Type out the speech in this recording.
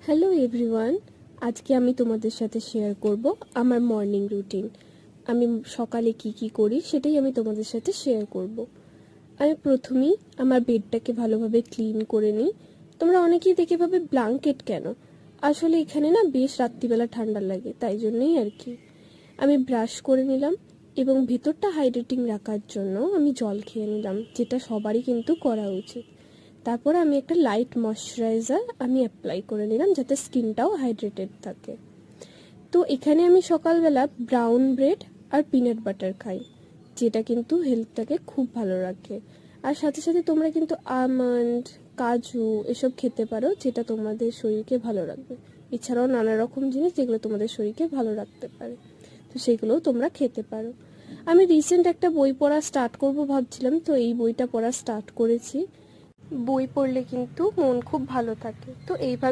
Hello everyone, আজকে আমি তোমাদের সাথে শেয়ার করব আমার মর্নিং রুটিন। আমি সকালে কি করি সেটাই আমি তোমাদের সাথে শেয়ার করব। আমি প্রথমেই আমার বেডটাকে ভালোভাবে ক্লিন করে নিই। তোমরা অনেকেই দেখে ভাবে ব্ল্যাঙ্কেট কেন, আসলে এখানে না বেশ রাত্রিবেলা ঠান্ডা লাগে, তাই জন্যই আর কি। আমি ব্রাশ করে নিলাম এবং ভেতরটা হাইড্রেটিং রাখার জন্য আমি জল খেয়ে নিলাম, যেটা সবারই কিন্তু করা উচিত। তারপরে আমি একটা লাইট ময়শ্চারাইজার আমি অ্যাপ্লাই করে নিলাম, যাতে স্কিনটাও হাইড্রেটেড থাকে। তো এখানে আমি সকালবেলা ব্রাউন ব্রেড আর পিনাট বাটার খাই, যেটা কিন্তু হেলথটাকে খুব ভালো রাখে। আর সাথে সাথে তোমরা কিন্তু আমন্ড, কাজু এসব খেতে পারো, যেটা তোমাদের শরীরকে ভালো রাখবে। এছাড়াও নানা রকম জিনিস যেগুলো তোমাদের শরীরকে ভালো রাখতে পারে, তো সেগুলোও তোমরা খেতে পারো। আমি রিসেন্ট একটা বই পড়া স্টার্ট করব ভাবছিলাম, তো এই বইটা পড়া স্টার্ট করেছি। বই পড়লে কিন্তু মন খুব ভালো থাকে, তো এইভাবে